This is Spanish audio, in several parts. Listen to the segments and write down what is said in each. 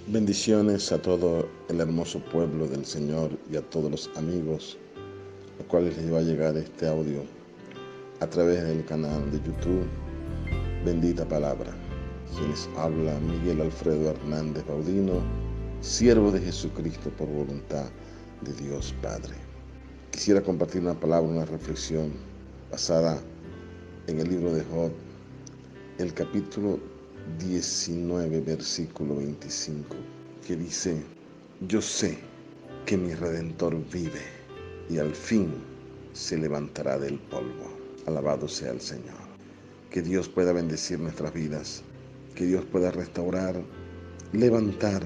Bendiciones a todo el hermoso pueblo del Señor y a todos los amigos a los cuales les va a llegar este audio a través del canal de YouTube Bendita Palabra. Quienes habla Miguel Alfredo Hernández Baudino, siervo de Jesucristo por voluntad de Dios Padre. Quisiera compartir una palabra, una reflexión basada en el libro de Job, el capítulo 19, versículo 25, que dice: yo sé que mi Redentor vive y al fin se levantará del polvo. Alabado sea el Señor. Que Dios pueda bendecir nuestras vidas, que Dios pueda restaurar, levantar,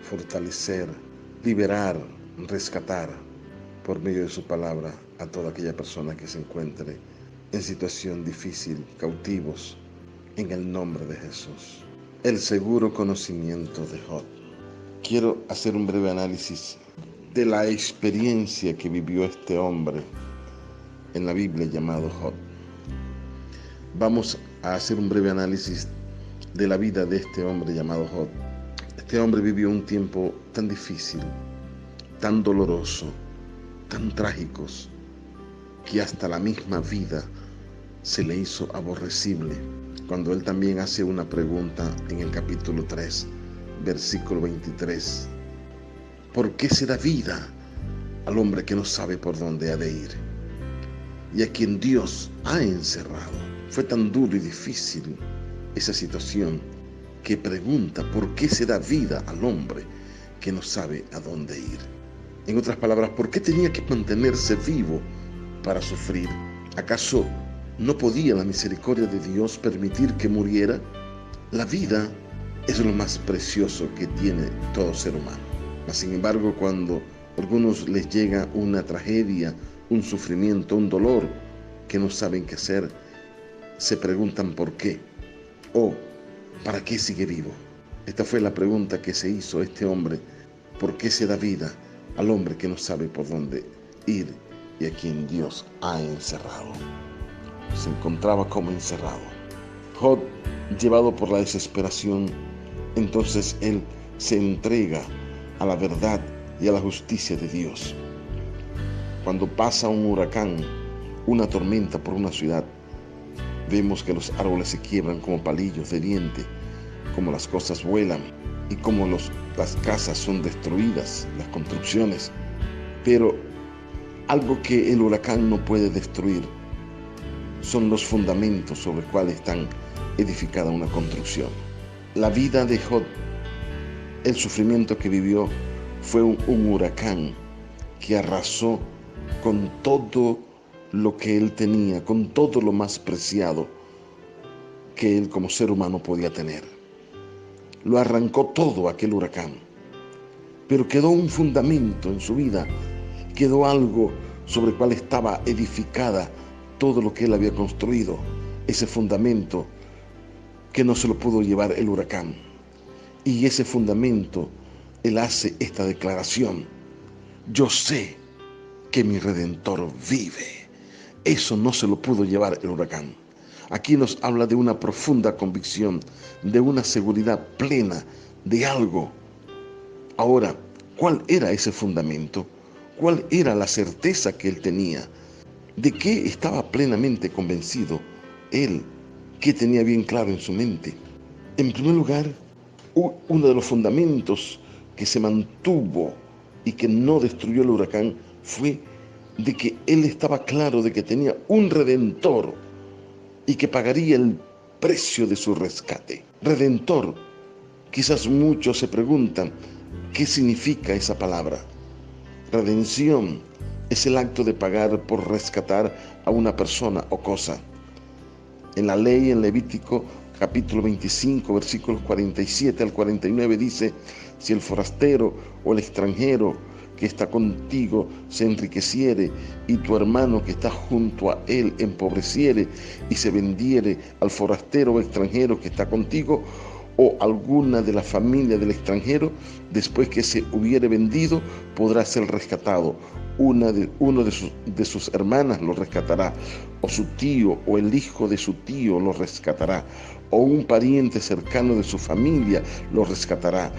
fortalecer, liberar, rescatar por medio de su palabra a toda aquella persona que se encuentre en situación difícil, cautivos, en el nombre de Jesús. El seguro conocimiento de Job. Quiero hacer un breve análisis de la experiencia que vivió este hombre en la Biblia llamado Job. Vamos a hacer un breve análisis de la vida de este hombre llamado Job. Este hombre vivió un tiempo tan difícil, tan doloroso, tan trágicos, que hasta la misma vida se le hizo aborrecible, cuando él también hace una pregunta en el capítulo 3, versículo 23. ¿Por qué se da vida al hombre que no sabe por dónde ha de ir y a quien Dios ha encerrado? Fue tan duro y difícil esa situación que pregunta por qué se da vida al hombre que no sabe a dónde ir. En otras palabras, ¿por qué tenía que mantenerse vivo para sufrir? ¿Acaso no podía la misericordia de Dios permitir que muriera? La vida es lo más precioso que tiene todo ser humano. Mas, sin embargo, cuando a algunos les llega una tragedia, un sufrimiento, un dolor que no saben qué hacer, se preguntan por qué o para qué sigue vivo. Esta fue la pregunta que se hizo este hombre: ¿por qué se da vida al hombre que no sabe por dónde ir y a quien Dios ha encerrado? Se encontraba como encerrado. Job, llevado por la desesperación, entonces él se entrega a la verdad y a la justicia de Dios. Cuando pasa un huracán, una tormenta por una ciudad, vemos que los árboles se quiebran como palillos de diente, como las cosas vuelan y como las casas son destruidas, las construcciones. Pero algo que el huracán no puede destruir son los fundamentos sobre los cuales están edificada una construcción. La vida de Job, el sufrimiento que vivió, fue un huracán que arrasó con todo lo que él tenía, con todo lo más preciado que él como ser humano podía tener. Lo arrancó todo aquel huracán, pero quedó un fundamento en su vida, quedó algo sobre el cual estaba edificada todo lo que él había construido, ese fundamento que no se lo pudo llevar el huracán. Y ese fundamento, él hace esta declaración: yo sé que mi Redentor vive. Eso no se lo pudo llevar el huracán. Aquí nos habla de una profunda convicción, de una seguridad plena de algo. Ahora, ¿cuál era ese fundamento? ¿Cuál era la certeza que él tenía? ¿De qué estaba plenamente convencido él? ¿Qué tenía bien claro en su mente? En primer lugar, uno de los fundamentos que se mantuvo y que no destruyó el huracán fue de que él estaba claro de que tenía un Redentor y que pagaría el precio de su rescate. Redentor. Quizás muchos se preguntan qué significa esa palabra. Redención es el acto de pagar por rescatar a una persona o cosa. En la ley, en Levítico capítulo 25, versículos 47 al 49 dice: si el forastero o el extranjero que está contigo se enriqueciere y tu hermano que está junto a él empobreciere y se vendiere al forastero o extranjero que está contigo, o alguna de la familia del extranjero, después que se hubiere vendido, podrá ser rescatado. Uno de sus hermanas lo rescatará, o su tío o el hijo de su tío lo rescatará, o un pariente cercano de su familia lo rescatará,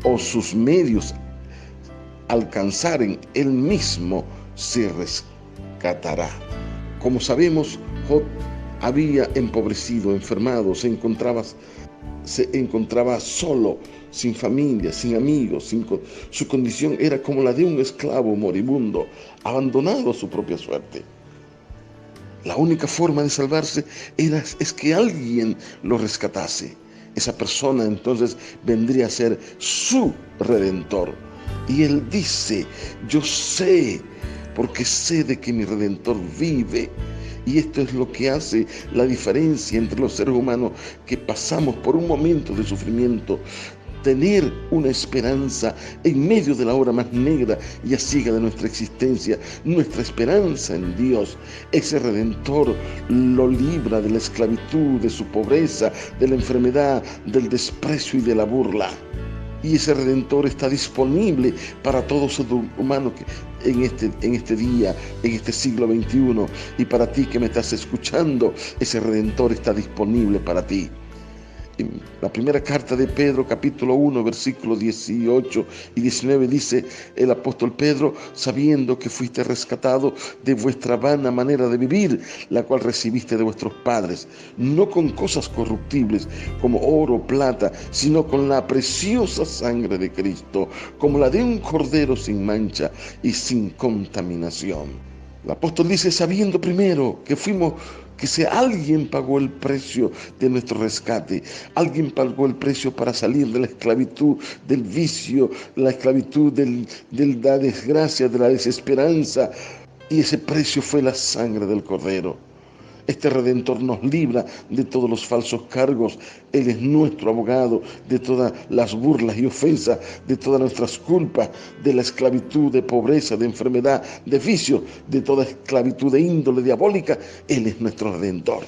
o sus medios alcanzaren, él mismo se rescatará. Como sabemos, Job había empobrecido, enfermado, se encontraba solo, sin familia, sin amigos, su condición era como la de un esclavo moribundo, abandonado a su propia suerte. La única forma de salvarse es que alguien lo rescatase. Esa persona entonces vendría a ser su redentor. Y él dice: yo sé, porque sé de que mi redentor vive. Y esto es lo que hace la diferencia entre los seres humanos que pasamos por un momento de sufrimiento. Tener una esperanza en medio de la hora más negra y aciaga de nuestra existencia, nuestra esperanza en Dios. Ese Redentor lo libra de la esclavitud, de su pobreza, de la enfermedad, del desprecio y de la burla. Y ese Redentor está disponible para todo ser humano en este día, en este siglo XXI. Y para ti que me estás escuchando, ese Redentor está disponible para ti. En la primera carta de Pedro, capítulo 1, versículos 18 y 19, dice el apóstol Pedro: sabiendo que fuiste rescatado de vuestra vana manera de vivir, la cual recibiste de vuestros padres, no con cosas corruptibles como oro o plata, sino con la preciosa sangre de Cristo, como la de un cordero sin mancha y sin contaminación. El apóstol dice: sabiendo primero que alguien pagó el precio de nuestro rescate, alguien pagó el precio para salir de la esclavitud, del vicio, la esclavitud de la desgracia, de la desesperanza, y ese precio fue la sangre del Cordero. Este Redentor nos libra de todos los falsos cargos. Él es nuestro abogado de todas las burlas y ofensas, de todas nuestras culpas, de la esclavitud, de pobreza, de enfermedad, de vicio, de toda esclavitud de índole diabólica. Él es nuestro Redentor.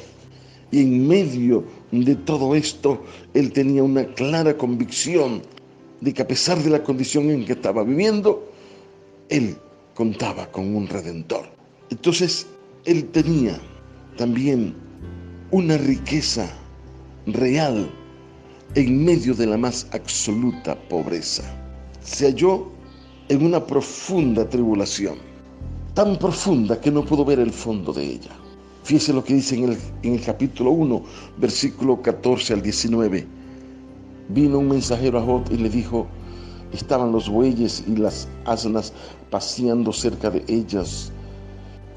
Y en medio de todo esto, él tenía una clara convicción de que a pesar de la condición en que estaba viviendo, él contaba con un Redentor. Entonces, él tenía también una riqueza real en medio de la más absoluta pobreza. Se halló en una profunda tribulación, tan profunda que no pudo ver el fondo de ella. Fíjese lo que dice en el capítulo 1, versículo 14 al 19. Vino un mensajero a Job y le dijo: estaban los bueyes y las asnas paseando cerca de ellas,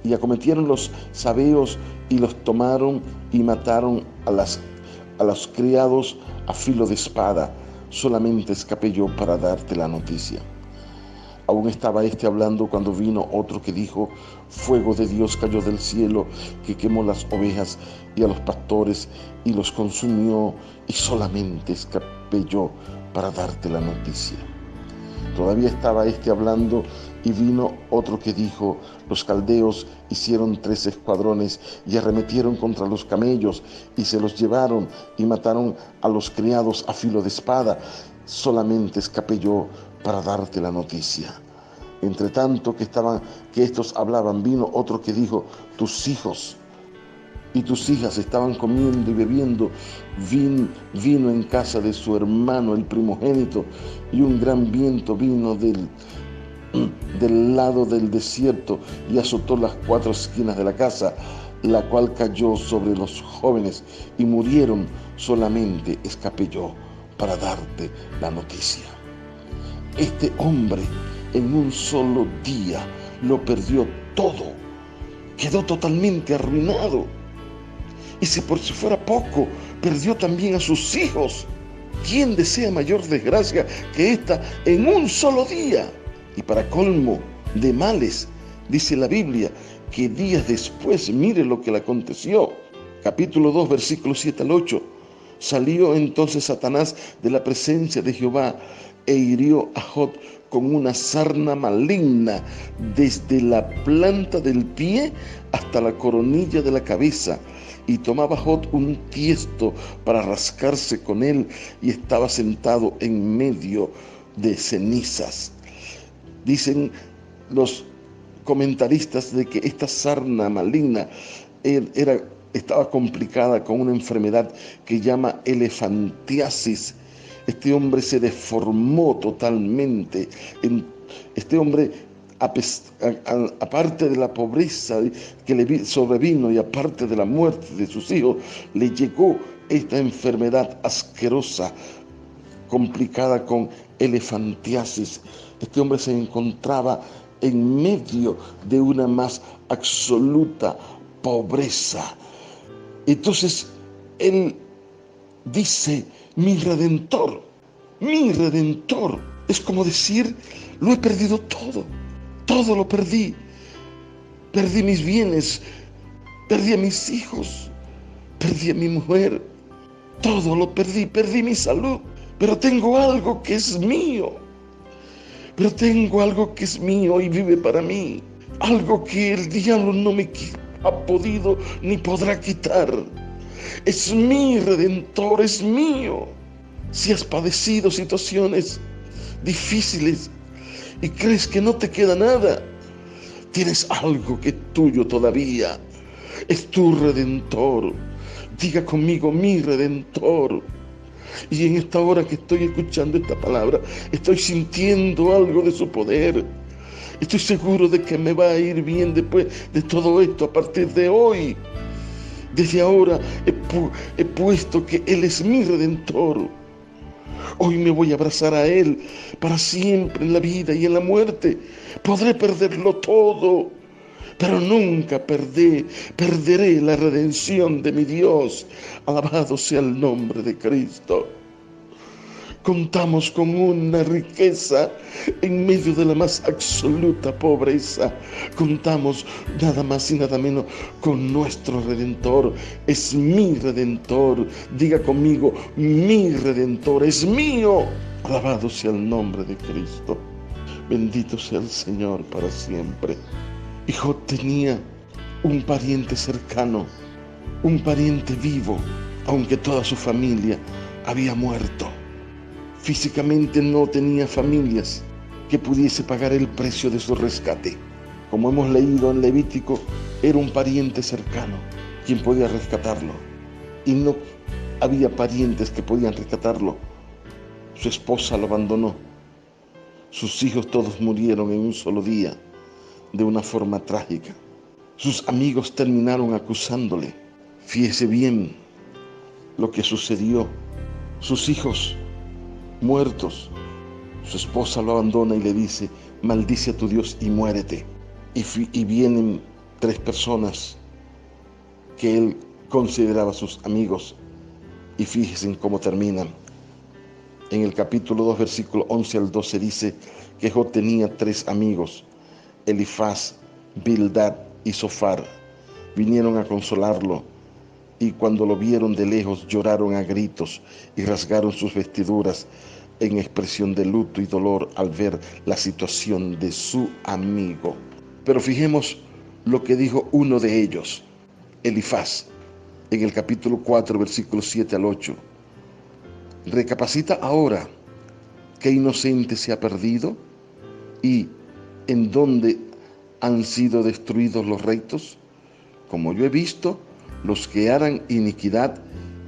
y acometieron los sabeos y los tomaron y mataron a los criados a filo de espada. Solamente escapé yo para darte la noticia. Aún estaba hablando cuando vino otro que dijo: fuego de Dios cayó del cielo, que quemó las ovejas y a los pastores y los consumió, y solamente escapé yo para darte la noticia. Todavía estaba hablando y vino otro que dijo: los caldeos hicieron 3 escuadrones y arremetieron contra los camellos y se los llevaron y mataron a los criados a filo de espada. Solamente escapé yo para darte la noticia. Entre tanto que estos hablaban, vino otro que dijo: tus hijos y tus hijas estaban comiendo y bebiendo vino en casa de su hermano el primogénito, y un gran viento vino del lado del desierto y azotó las 4 esquinas de la casa, la cual cayó sobre los jóvenes y murieron. Solamente escapé yo para darte la noticia. Este hombre en un solo día lo perdió todo, quedó totalmente arruinado. Y si por si fuera poco, perdió también a sus hijos. ¿Quién desea mayor desgracia que esta en un solo día? Y para colmo de males, dice la Biblia, que días después, mire lo que le aconteció. Capítulo 2, versículos 7 al 8. Salió entonces Satanás de la presencia de Jehová e hirió a Job con una sarna maligna, desde la planta del pie hasta la coronilla de la cabeza. Y tomaba Job un tiesto para rascarse con él, y estaba sentado en medio de cenizas. Dicen los comentaristas de que esta sarna maligna estaba complicada con una enfermedad que llama elefantiasis, Este hombre se deformó totalmente. Este hombre, aparte de la pobreza que le sobrevino y aparte de la muerte de sus hijos, le llegó esta enfermedad asquerosa, complicada con elefantiasis. Este hombre se encontraba en medio de una más absoluta pobreza. Entonces él dice: mi redentor, mi redentor. Es como decir: lo he perdido todo, todo lo perdí. Perdí mis bienes, perdí a mis hijos, perdí a mi mujer, todo lo perdí, perdí mi salud. Pero tengo algo que es mío, pero tengo algo que es mío y vive para mí. Algo que el diablo no me ha podido ni podrá quitar. Es mi redentor, es mío. Si has padecido situaciones difíciles y crees que no te queda nada, tienes algo que es tuyo todavía. Es tu redentor. Diga conmigo: mi redentor. Y en esta hora que estoy escuchando esta palabra, estoy sintiendo algo de su poder. Estoy seguro de que me va a ir bien después de todo esto. A partir de hoy, desde ahora he puesto que Él es mi redentor. Hoy me voy a abrazar a Él para siempre, en la vida y en la muerte. Podré perderlo todo, pero nunca perderé la redención de mi Dios. Alabado sea el nombre de Cristo. Contamos con una riqueza en medio de la más absoluta pobreza. Contamos nada más y nada menos con nuestro Redentor. Es mi Redentor. Diga conmigo: mi Redentor es mío. Alabado sea el nombre de Cristo. Bendito sea el Señor para siempre. Y Job tenía un pariente cercano, un pariente vivo, aunque toda su familia había muerto. Físicamente no tenía familias que pudiese pagar el precio de su rescate. Como hemos leído en Levítico, era un pariente cercano quien podía rescatarlo. Y no había parientes que podían rescatarlo. Su esposa lo abandonó. Sus hijos todos murieron en un solo día, de una forma trágica. Sus amigos terminaron acusándole. Fíjese bien lo que sucedió. Sus hijos muertos, su esposa lo abandona y le dice: maldice a tu Dios y muérete. Y vienen 3 personas que él consideraba sus amigos, y fíjense cómo terminan. En el capítulo 2, versículo 11 al 12 dice que Job tenía 3 amigos: Elifaz, Bildad y Zofar. Vinieron a consolarlo, y cuando lo vieron de lejos lloraron a gritos y rasgaron sus vestiduras en expresión de luto y dolor al ver la situación de su amigo. Pero fijemos lo que dijo uno de ellos, Elifaz, en el capítulo 4, versículos 7 al 8. Recapacita ahora, ¿qué inocente se ha perdido? ¿Y en dónde han sido destruidos los rectos? Como yo he visto, los que harán iniquidad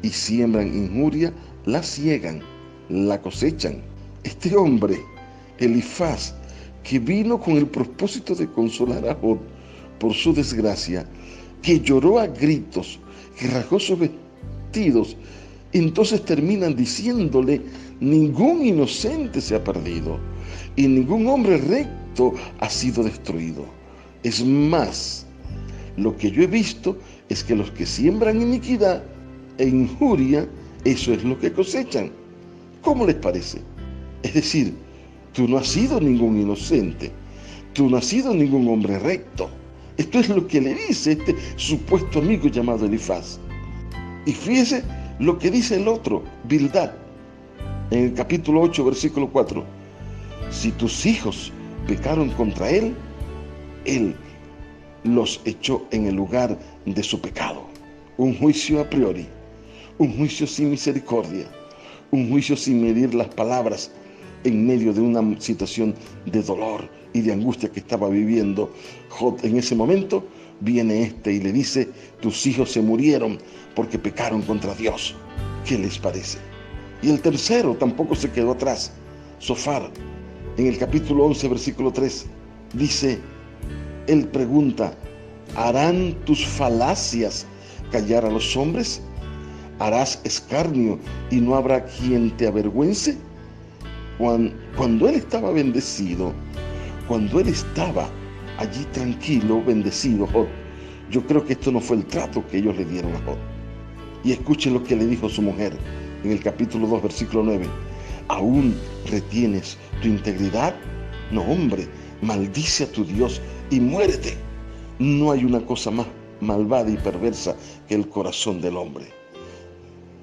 y siembran injuria, la ciegan, la cosechan. Este hombre, Elifaz, que vino con el propósito de consolar a Job por su desgracia, que lloró a gritos, que rasgó sus vestidos, entonces terminan diciéndole: ningún inocente se ha perdido y ningún hombre recto ha sido destruido. Es más, lo que yo he visto es que los que siembran iniquidad e injuria, eso es lo que cosechan. ¿Cómo les parece? Es decir, tú no has sido ningún inocente, tú no has sido ningún hombre recto. Esto es lo que le dice este supuesto amigo llamado Elifaz. Y fíjese lo que dice el otro, Bildad, en el capítulo 8, versículo 4. Si tus hijos pecaron contra él, él los echó en el lugar de su pecado. Un juicio a priori, un juicio sin misericordia, un juicio sin medir las palabras en medio de una situación de dolor y de angustia que estaba viviendo Job. En ese momento viene y le dice: tus hijos se murieron porque pecaron contra Dios. ¿Qué les parece? Y el tercero tampoco se quedó atrás. Zofar, en el capítulo 11, versículo 3, dice, él pregunta, ¿harán tus falacias callar a los hombres? ¿Harás escarnio y no habrá quien te avergüence? Cuando él estaba bendecido, cuando él estaba allí tranquilo, bendecido, Job, yo creo que esto no fue el trato que ellos le dieron a Job. Y escuchen lo que le dijo su mujer en el capítulo 2, versículo 9. ¿Aún retienes tu integridad? No, hombre, maldice a tu Dios y muérete. No hay una cosa más malvada y perversa que el corazón del hombre.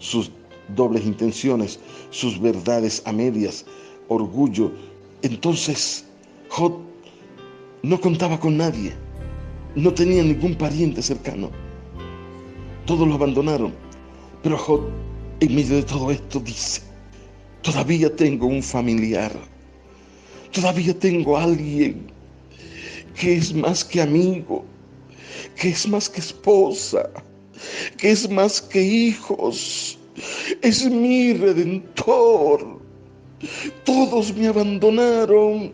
Sus dobles intenciones, sus verdades a medias, orgullo. Entonces, Job no contaba con nadie, no tenía ningún pariente cercano. Todos lo abandonaron. Pero Job, en medio de todo esto, dice, todavía tengo un familiar, todavía tengo a alguien que es más que amigo, que es más que esposa, que es más que hijos, es mi Redentor. Todos me abandonaron,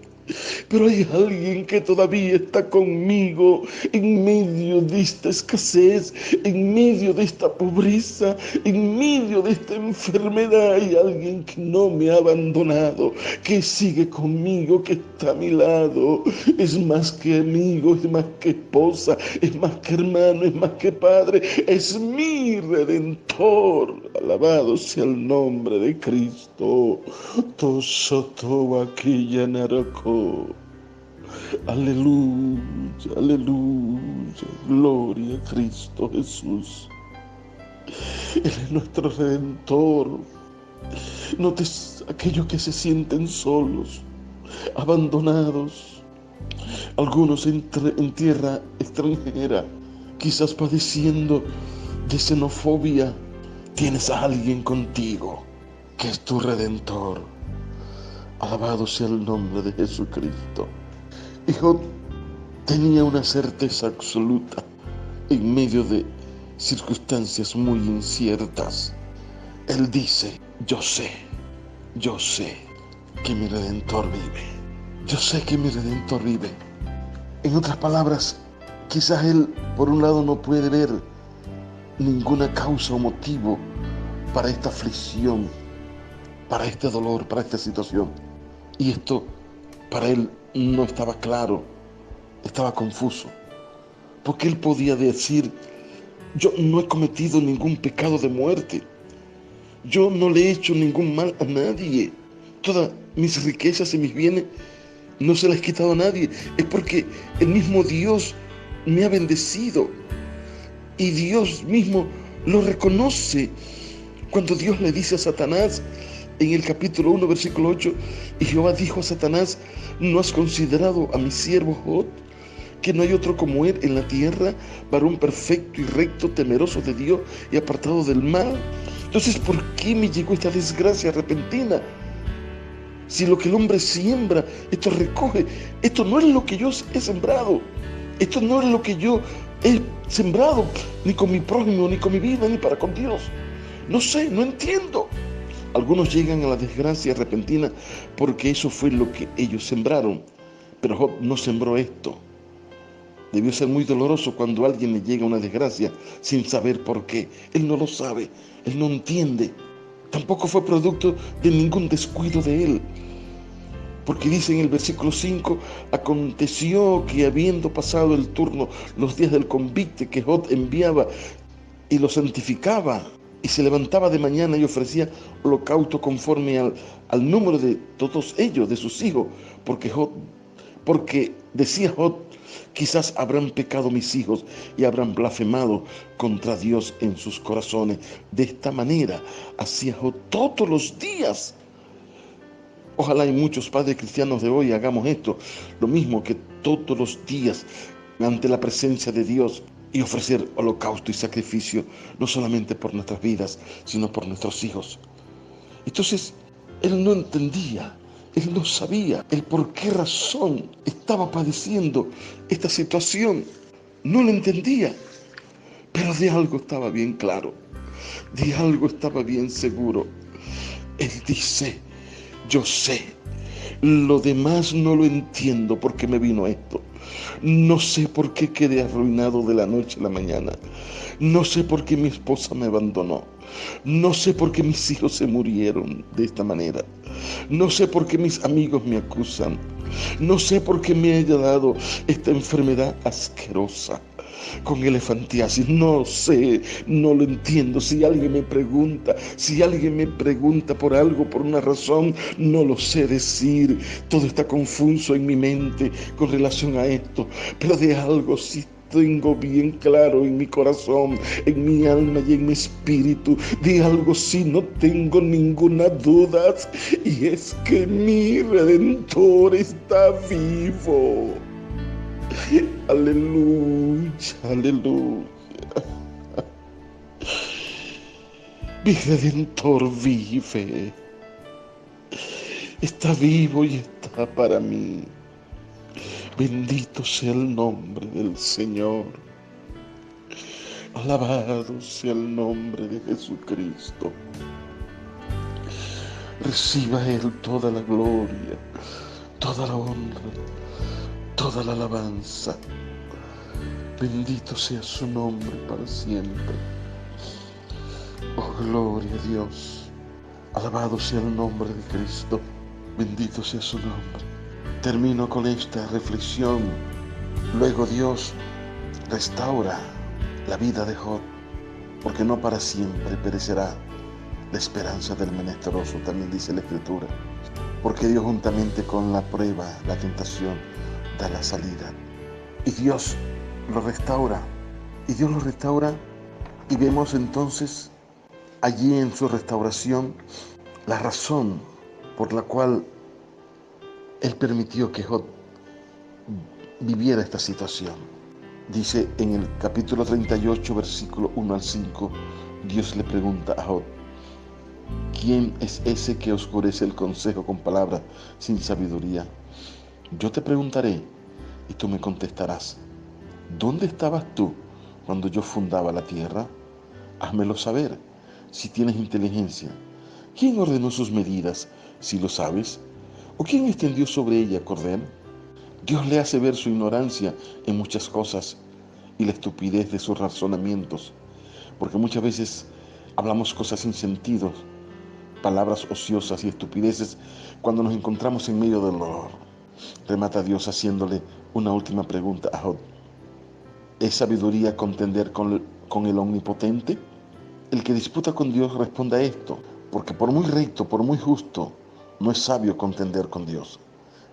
pero hay alguien que todavía está conmigo en medio de esta escasez, en medio de esta pobreza, en medio de esta enfermedad. Hay alguien que no me ha abandonado, que sigue conmigo, que está a mi lado. Es más que amigo, es más que esposa, es más que hermano, es más que padre. Es mi Redentor. Alabado sea el nombre de Cristo. Aleluya, aleluya, gloria a Cristo Jesús. Él es nuestro Redentor. Notes aquellos que se sienten solos, abandonados, algunos en tierra extranjera, quizás padeciendo de xenofobia. Tienes a alguien contigo que es tu Redentor. Alabado sea el nombre de Jesucristo. Y Job tenía una certeza absoluta en medio de circunstancias muy inciertas. Él dice, yo sé que mi Redentor vive. Yo sé que mi Redentor vive. En otras palabras, quizás él, por un lado, no puede ver ninguna causa o motivo para esta aflicción, para este dolor, para esta situación. Y esto para él no estaba claro, estaba confuso. Porque él podía decir, yo no he cometido ningún pecado de muerte. Yo no le he hecho ningún mal a nadie. Todas mis riquezas y mis bienes no se las he quitado a nadie. Es porque el mismo Dios me ha bendecido. Y Dios mismo lo reconoce. Cuando Dios le dice a Satanás, en el capítulo 1, versículo 8, y Jehová dijo a Satanás, ¿no has considerado a mi siervo Job, que no hay otro como él en la tierra, varón perfecto y recto, temeroso de Dios y apartado del mal? Entonces, ¿por qué me llegó esta desgracia repentina? Si lo que el hombre siembra, esto recoge. Esto no es lo que yo he sembrado. Esto no es lo que yo he sembrado, ni con mi prójimo, ni con mi vida, ni para con Dios. No sé, no entiendo. Algunos llegan a la desgracia repentina porque eso fue lo que ellos sembraron. Pero Job no sembró esto. Debió ser muy doloroso cuando a alguien le llega una desgracia sin saber por qué. Él no lo sabe, él no entiende. Tampoco fue producto de ningún descuido de él. Porque dice en el versículo 5, aconteció que habiendo pasado el turno, los días del convite que Job enviaba y lo santificaba, y se levantaba de mañana y ofrecía holocausto conforme al número de todos ellos, de sus hijos, porque decía Job, quizás habrán pecado mis hijos y habrán blasfemado contra Dios en sus corazones. De esta manera hacía Job todos los días. Ojalá y muchos padres cristianos de hoy hagamos esto, lo mismo que todos los días ante la presencia de Dios y ofrecer holocausto y sacrificio, no solamente por nuestras vidas, sino por nuestros hijos. Entonces, él no entendía, él no sabía el por qué razón estaba padeciendo esta situación. No lo entendía, pero de algo estaba bien claro, de algo estaba bien seguro. Él dice, yo sé, lo demás no lo entiendo por qué me vino esto. No sé por qué quedé arruinado de la noche a la mañana. No sé por qué mi esposa me abandonó. No sé por qué mis hijos se murieron de esta manera. No sé por qué mis amigos me acusan. No sé por qué me haya dado esta enfermedad asquerosa con elefantiasis. No sé, no lo entiendo. Si alguien me pregunta por algo, por una razón, no lo sé decir. Todo está confuso en mi mente con relación a esto, pero de algo sí tengo bien claro en mi corazón, en mi alma y en mi espíritu. De algo sí no tengo ninguna duda, y es que mi Redentor está vivo. Aleluya, aleluya. Mi Redentor vive, está vivo y está para mí. Bendito sea el nombre del Señor. Alabado sea el nombre de Jesucristo. Reciba Él toda la gloria, toda la honra, toda la alabanza. Bendito sea su nombre para siempre. Oh, gloria a Dios. Alabado sea el nombre de Cristo. Bendito sea su nombre. Termino con esta reflexión. Luego Dios restaura la vida de Job, porque no para siempre perecerá la esperanza del menesteroso, también dice la Escritura. Porque Dios juntamente con la prueba, la tentación, da la salida. Y Dios lo restaura. Y Dios lo restaura, y vemos entonces allí en su restauración la razón por la cual Él permitió que Job viviera esta situación. Dice en el capítulo 38, versículo 1 al 5, Dios le pregunta a Job, ¿quién es ese que oscurece el consejo con palabras sin sabiduría? Yo te preguntaré y tú me contestarás. ¿Dónde estabas tú cuando yo fundaba la tierra? Házmelo saber, si tienes inteligencia. ¿Quién ordenó sus medidas, si lo sabes? ¿O quién extendió sobre ella cordel? Dios le hace ver su ignorancia en muchas cosas y la estupidez de sus razonamientos, porque muchas veces hablamos cosas sin sentido, palabras ociosas y estupideces cuando nos encontramos en medio del dolor. Remata Dios haciéndole una última pregunta a Job. ¿Es sabiduría contender con el Omnipotente? El que disputa con Dios responde a esto, porque por muy recto, por muy justo, no es sabio contender con Dios.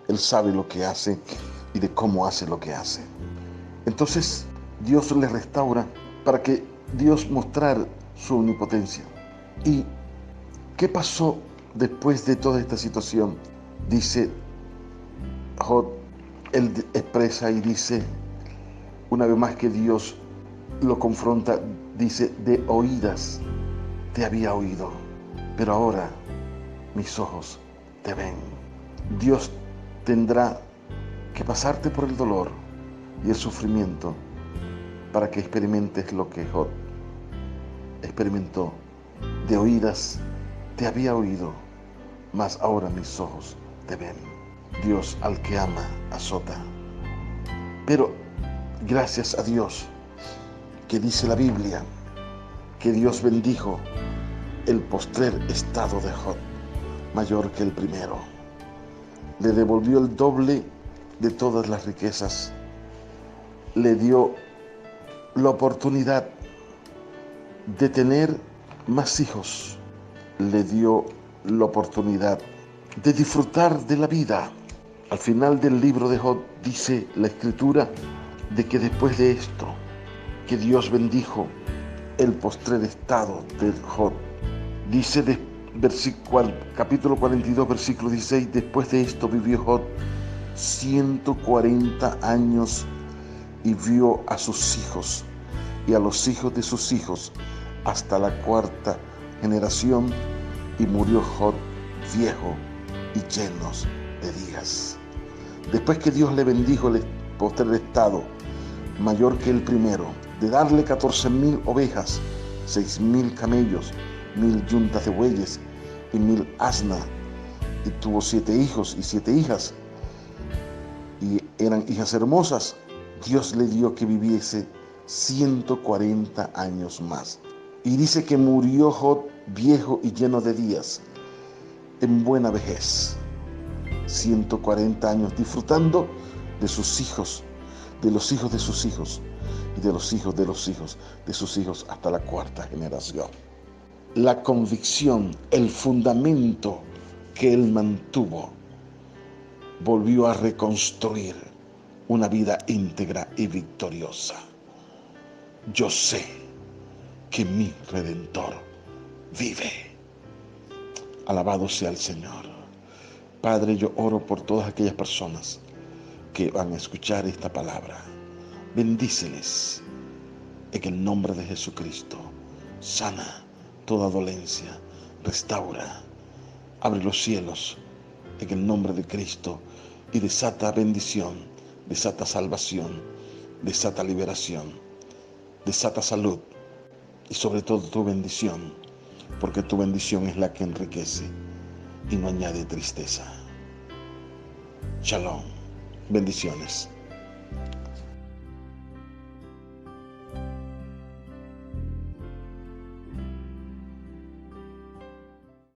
Él sabe lo que hace y de cómo hace lo que hace. Entonces Dios le restaura para que Dios mostrara su omnipotencia. ¿Y qué pasó después de toda esta situación? Dice Job, él expresa y dice, una vez más que Dios lo confronta, dice, de oídas te había oído, pero ahora mis ojos te ven. Dios tendrá que pasarte por el dolor y el sufrimiento para que experimentes lo que Job experimentó. De oídas te había oído, mas ahora mis ojos te ven. Dios al que ama azota. Pero gracias a Dios, que dice la Biblia, que Dios bendijo el postrer estado de Job, mayor que el primero. Le devolvió el doble de todas las riquezas. Le dio la oportunidad de tener más hijos. Le dio la oportunidad de disfrutar de la vida. Al final del libro de Job dice la Escritura de que después de esto, que Dios bendijo el postrer estado de Job. Dice capítulo 42, versículo 16, después de esto vivió Job 140 años y vio a sus hijos y a los hijos de sus hijos hasta la cuarta generación, y murió Job viejo y lleno de días. Después que Dios le bendijo el postrer estado, mayor que el primero, de darle 14,000 ovejas, 6,000 camellos, 1,000 yuntas de bueyes Emil Asna, y tuvo 7 hijos y 7 hijas, y eran hijas hermosas. Dios le dio que viviese 140 años más. Y dice que murió Job viejo y lleno de días, en buena vejez. 140 años disfrutando de sus hijos, de los hijos de sus hijos, y de los hijos de los hijos de sus hijos hasta la 4ª generación. La convicción, el fundamento que él mantuvo, volvió a reconstruir una vida íntegra y victoriosa. Yo sé que mi Redentor vive. Alabado sea el Señor. Padre, yo oro por todas aquellas personas que van a escuchar esta palabra. Bendíceles en el nombre de Jesucristo. Sana toda dolencia, restaura, abre los cielos en el nombre de Cristo y desata bendición, desata salvación, desata liberación, desata salud y sobre todo tu bendición, porque tu bendición es la que enriquece y no añade tristeza. Shalom, bendiciones.